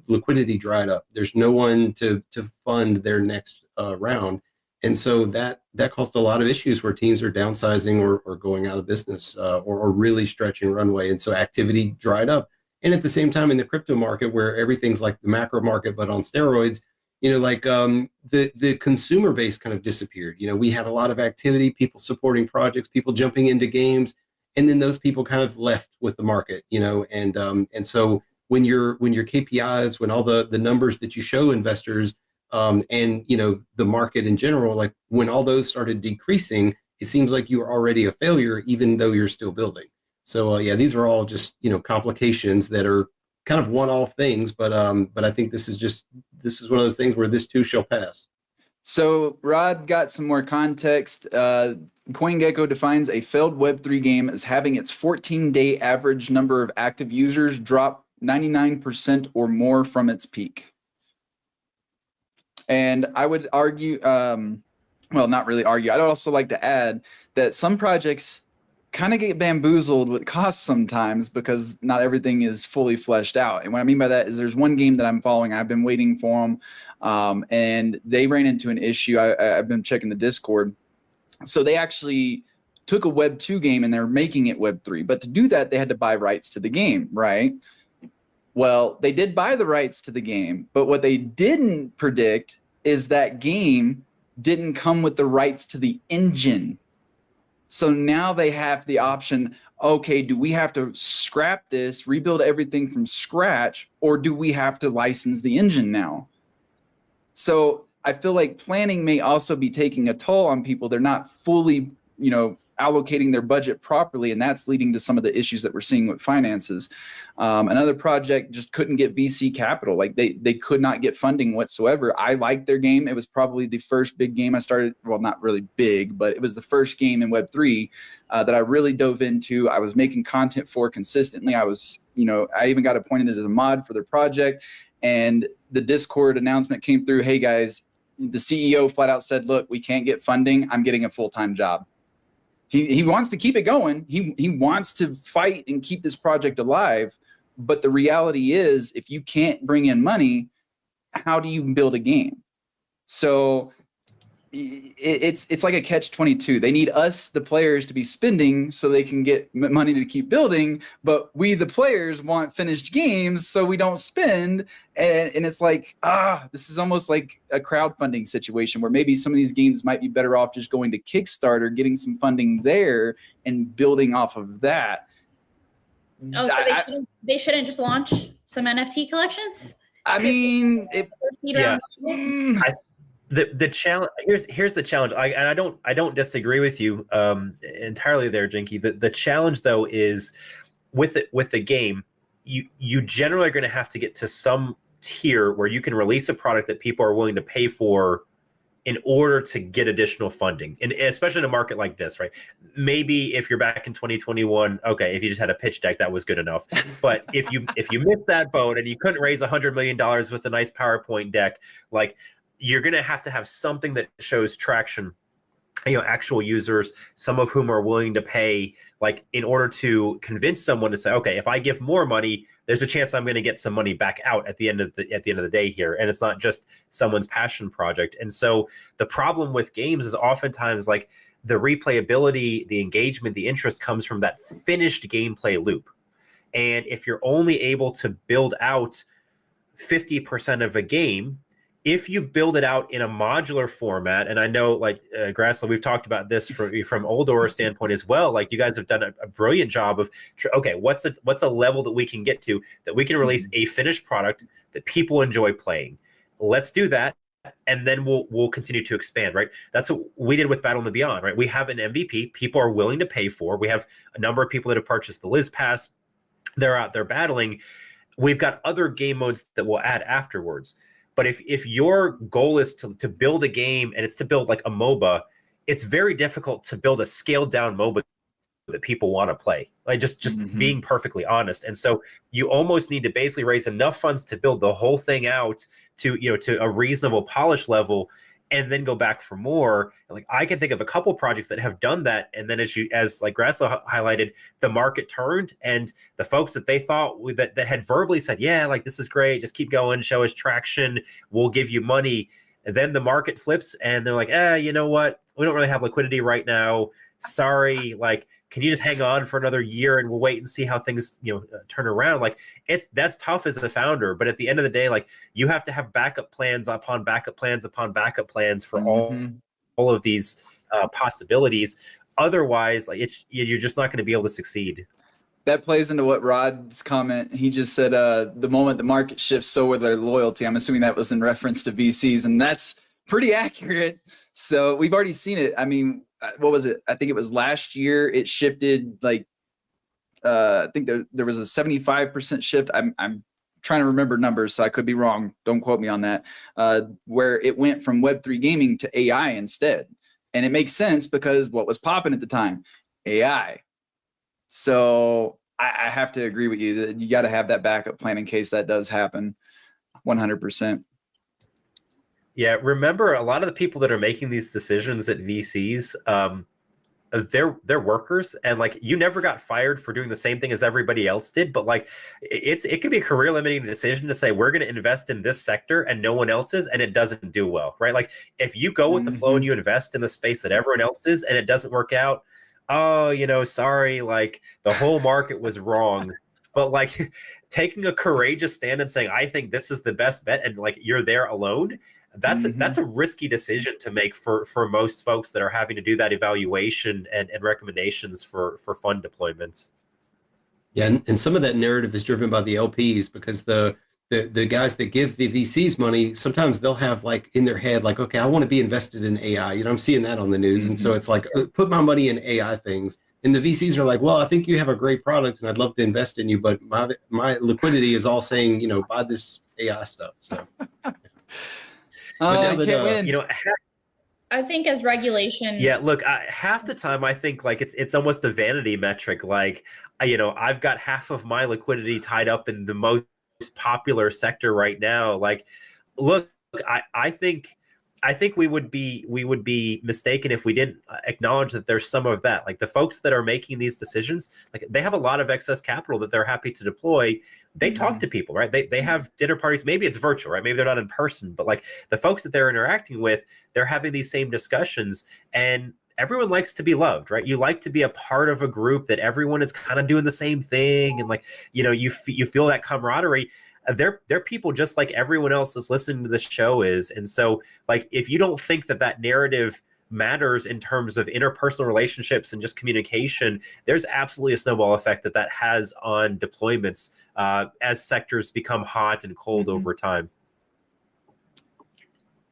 liquidity dried up. There's no one to fund their next round. And so that caused a lot of issues where teams are downsizing or going out of business or really stretching runway. And so activity dried up. And at the same time, in the crypto market, where everything's like the macro market, but on steroids, the consumer base kind of disappeared. We had a lot of activity, people supporting projects, people jumping into games, and then those people kind of left with the market, and so when your KPIs, when all the numbers that you show investors, and the market in general, like when all those started decreasing, it seems like you are already a failure, even though you're still building. So these are all just complications that are kind of one-off things, but I think this is one of those things where this too shall pass. So Rod got some more context. CoinGecko defines a failed Web3 game as having its 14-day average number of active users drop 99% or more from its peak. And I would argue, well, not really argue, I'd also like to add that some projects kind of get bamboozled with costs sometimes because not everything is fully fleshed out. And what I mean by that is there's one game that I'm following. I've been waiting for them, and they ran into an issue. I've been checking the Discord. So they actually took a Web 2 game and they're making it Web 3. But to do that, they had to buy rights to the game, right? Well, they did buy the rights to the game, but what they didn't predict is that game didn't come with the rights to the engine. So now they have the option, okay, do we have to scrap this, rebuild everything from scratch, or do we have to license the engine now? So I feel like planning may also be taking a toll on people. They're not fully, allocating their budget properly, and that's leading to some of the issues that we're seeing with finances. Another project just couldn't get VC capital. Like they could not get funding whatsoever. I liked their game. It was probably the first big game I started. Well, not really big, but it was the first game in Web3 that I really dove into. I was making content for consistently. I was, I even got appointed as a mod for their project, and the Discord announcement came through. Hey guys, the CEO flat out said, look, we can't get funding. I'm getting a full-time job. He wants to keep it going. He wants to fight and keep this project alive. But the reality is, if you can't bring in money, how do you build a game? So it's like a catch-22. They need us, the players, to be spending so they can get money to keep building. But we, the players, want finished games so we don't spend. And it's like, this is almost like a crowdfunding situation where maybe some of these games might be better off just going to Kickstarter, getting some funding there, and building off of that. Oh, so they shouldn't just launch some NFT collections? I mean, The challenge here's the challenge. I don't disagree with you entirely there, Jinky. The challenge though is with the game, you generally are going to have to get to some tier where you can release a product that people are willing to pay for in order to get additional funding, and especially in a market like this, right? Maybe if you're back in 2021, okay, if you just had a pitch deck, that was good enough. But if you missed that boat and you couldn't raise $100 million with a nice PowerPoint deck, like, you're going to have something that shows traction, actual users, some of whom are willing to pay, like, in order to convince someone to say, okay, if I give more money, there's a chance I'm going to get some money back out at the end of the day here. And it's not just someone's passion project. And so the problem with games is oftentimes, like, the replayability, the engagement, the interest comes from that finished gameplay loop. And if you're only able to build out 50% of a game, if you build it out in a modular format, and I know like Grassland, we've talked about this from Old Aura standpoint as well. Like you guys have done a brilliant job of, okay, what's a level that we can get to that we can release a finished product that people enjoy playing. Let's do that. And then we'll continue to expand, right? That's what we did with Battle in the Beyond, right? We have an MVP people are willing to pay for. We have a number of people that have purchased the Liz Pass. They're out there battling. We've got other game modes that we'll add afterwards. But if your goal is to build a game and it's to build like a MOBA, it's very difficult to build a scaled down MOBA that people want to play. Like just being perfectly honest. And so you almost need to basically raise enough funds to build the whole thing out to, to a reasonable polish level, and then go back for more. Like I can think of a couple projects that have done that. And then as like Grasslow highlighted, the market turned, and the folks that they thought that had verbally said, yeah, like this is great, just keep going, show us traction, we'll give you money. And then the market flips and they're like, you know what? We don't really have liquidity right now. Sorry. Like, can you just hang on for another year and we'll wait and see how things, turn around? Like that's tough as a founder, but at the end of the day, like you have to have backup plans upon backup plans upon backup plans for all of these possibilities. Otherwise, like you're just not going to be able to succeed. That plays into what Rod's comment. He just said, the moment the market shifts, so will their loyalty. I'm assuming that was in reference to VCs, and that's pretty accurate. So we've already seen it. I mean, what was it? I think it was last year. It shifted like, I think there was a 75% shift. I'm trying to remember numbers, so I could be wrong. Don't quote me on that. Where it went from Web3 gaming to AI instead. And it makes sense because what was popping at the time? AI. So I have to agree with you that you got to have that backup plan in case that does happen. 100%. Yeah, remember a lot of the people that are making these decisions at VCs, they're workers, and like you never got fired for doing the same thing as everybody else did. But like it could be a career limiting decision to say we're going to invest in this sector and no one else is, and it doesn't do well, right? Like if you go with the flow and you invest in the space that everyone else is and it doesn't work out, sorry, like the whole market was wrong. But like taking a courageous stand and saying, I think this is the best bet, and like you're there alone, that's a risky decision to make for most folks that are having to do that evaluation and recommendations for fund deployments. Yeah, and some of that narrative is driven by the LPs, because the guys that give the VCs money, sometimes they'll have like in their head, like, okay, I want to be invested in AI. I'm seeing that on the news. And so it's like, put my money in AI things. And the VCs are like, well, I think you have a great product and I'd love to invest in you, but my liquidity is all saying, buy this AI stuff. So I can't win. I think as regulation. Yeah, look, half the time I think like it's almost a vanity metric. Like, I've got half of my liquidity tied up in the most popular sector right now. Like, look, I think we would be mistaken if we didn't acknowledge that there's some of that. Like the folks that are making these decisions, like they have a lot of excess capital that they're happy to deploy. They talk to people, right? They have dinner parties. Maybe it's virtual, right? Maybe they're not in person, but like the folks that they're interacting with, they're having these same discussions, and everyone likes to be loved, right? You like to be a part of a group that everyone is kind of doing the same thing. And like, you feel that camaraderie. They're people just like everyone else that's listening to the show is. And so like, if you don't think that narrative matters in terms of interpersonal relationships and just communication, there's absolutely a snowball effect that has on deployments as sectors become hot and cold over time.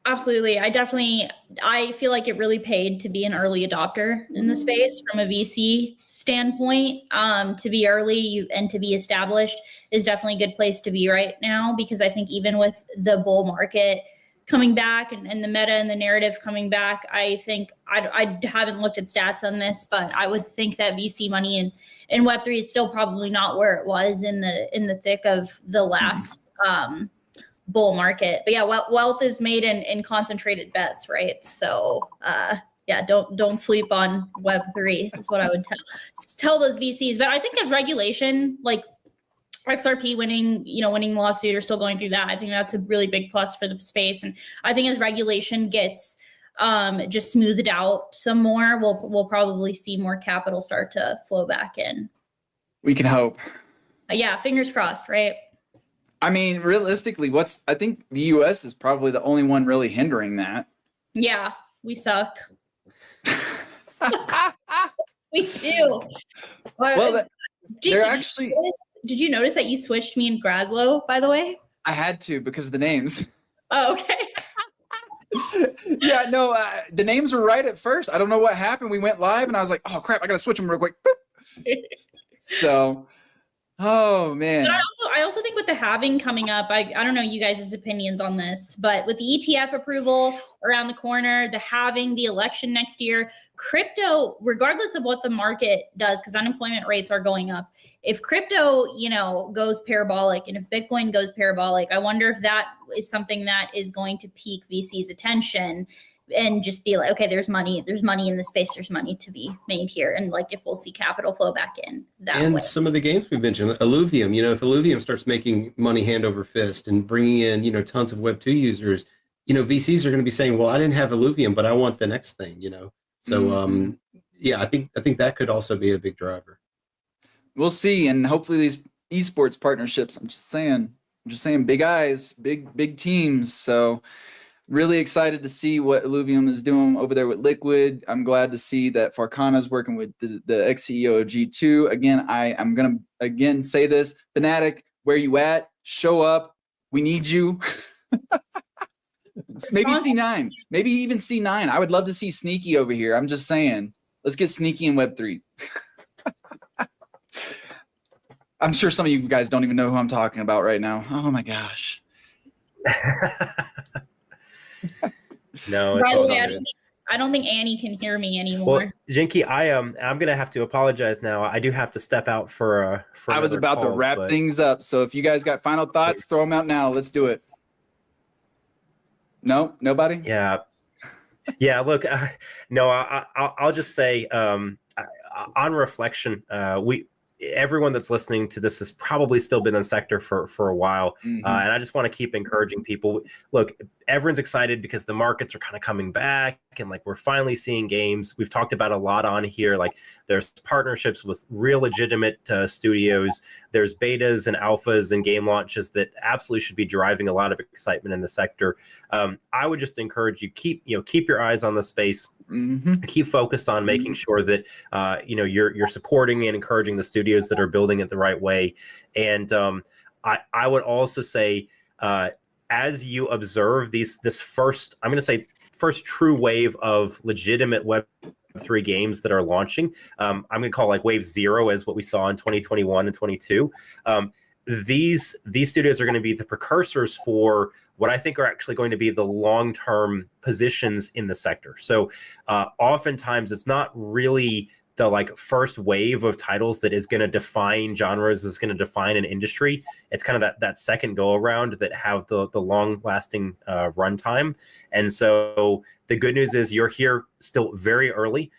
Absolutely. I feel like it really paid to be an early adopter in the space from a VC standpoint. To be early and to be established is definitely a good place to be right now, because I think even with the bull market coming back and the meta and the narrative coming back, I think I haven't looked at stats on this, but I would think that VC money in Web3 is still probably not where it was in the thick of the last bull market. But yeah, wealth is made in concentrated bets, right? So yeah, don't sleep on Web3 is what I would tell those VCs. But I think as regulation, like XRP winning lawsuit or still going through that, I think that's a really big plus for the space. And I think as regulation gets just smoothed out some more, we'll probably see more capital start to flow back in. We can hope. Yeah, fingers crossed, right? I mean, realistically, I think the US is probably the only one really hindering that. Yeah, we suck. We do. Well, Jake, they're actually. Did you notice that you switched me and Graslow, by the way? I had to because of the names. Oh, okay. Yeah, no, the names were right at first. I don't know what happened. We went live and I was like, oh crap, I gotta switch them real quick. So, oh man. But I also think with the halving coming up, I don't know you guys' opinions on this, but with the ETF approval around the corner, the halving, the election next year, crypto, regardless of what the market does, because unemployment rates are going up, if crypto, goes parabolic and if Bitcoin goes parabolic, I wonder if that is something that is going to pique VC's attention and just be like, okay, there's money in the space, there's money to be made here. And like, if we'll see capital flow back in that way. And some of the games we've mentioned, Illuvium, if Illuvium starts making money hand over fist and bringing in, tons of Web2 users, VCs are going to be saying, well, I didn't have Illuvium, but I want the next thing, So, yeah, I think that could also be a big driver. We'll see. And hopefully these esports partnerships, I'm just saying, big eyes, big teams. So really excited to see what Illuvium is doing over there with Liquid. I'm glad to see that Farcana is working with the ex-CEO of G2. Again, I'm going to say this, Fnatic, where you at? Show up. We need you. Maybe C9, maybe even C9. I would love to see Sneaky over here. I'm just saying, let's get Sneaky in Web3. I'm sure some of you guys don't even know who I'm talking about right now. Oh my gosh. No, it's all good. I don't think Annie can hear me anymore. Well, Jinky, I'm gonna have to apologize now. I do have to step out for I was about to wrap things up. So if you guys got final thoughts, throw them out now. Let's do it. No, nobody. Yeah. Look, no. I'll just say, on reflection, everyone that's listening to this has probably still been in the sector for a while. And I just want to keep encouraging people. Look, everyone's excited because the markets are kind of coming back and like we're finally seeing games. We've talked about a lot on here. Like there's partnerships with real legitimate studios. There's betas and alphas and game launches that absolutely should be driving a lot of excitement in the sector. I would just encourage you, keep your eyes on the space. Keep focused on making sure that you're supporting and encouraging the studios that are building it the right way. And I would also say, as you observe this first true wave of legitimate Web3 games that are launching, I'm going to call like wave 0 as what we saw in 2021 and 22. These studios are going to be the precursors for what I think are actually going to be the long-term positions in the sector. So oftentimes it's not really the like first wave of titles that is going to define genres, is going to define an industry. It's kind of that second go around that have the long-lasting runtime. And so the good news is you're here still very early.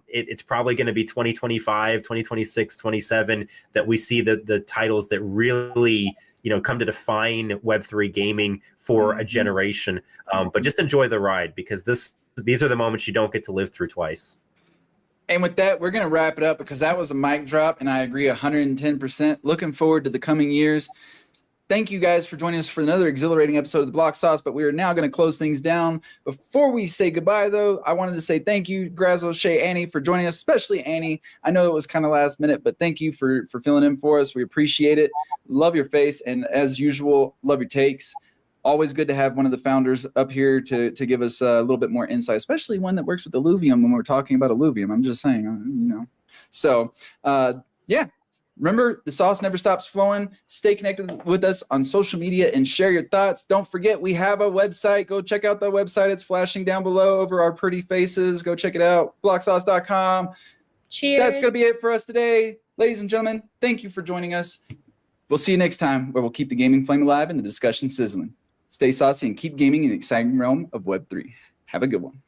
It's probably going to be 2025, 2026, 27 that we see the titles that really come to define Web3 gaming for a generation. But just enjoy the ride, because these are the moments you don't get to live through twice. And with that, we're going to wrap it up because that was a mic drop, and I agree 110%. Looking forward to the coming years. Thank you guys for joining us for another exhilarating episode of the Block Sauce, but we are now going to close things down. Before we say goodbye, though, I wanted to say thank you, Graslow, Shay, Annie, for joining us, especially Annie. I know it was kind of last minute, but thank you for filling in for us. We appreciate it. Love your face, and as usual, love your takes. Always good to have one of the founders up here to give us a little bit more insight, especially one that works with Illuvium when we're talking about Illuvium. I'm just saying, So, yeah. Remember, the sauce never stops flowing. Stay connected with us on social media and share your thoughts. Don't forget, we have a website. Go check out the website. It's flashing down below over our pretty faces. Go check it out, blocksauce.com. Cheers. That's going to be it for us today. Ladies and gentlemen, thank you for joining us. We'll see you next time, where we'll keep the gaming flame alive and the discussion sizzling. Stay saucy and keep gaming in the exciting realm of Web3. Have a good one.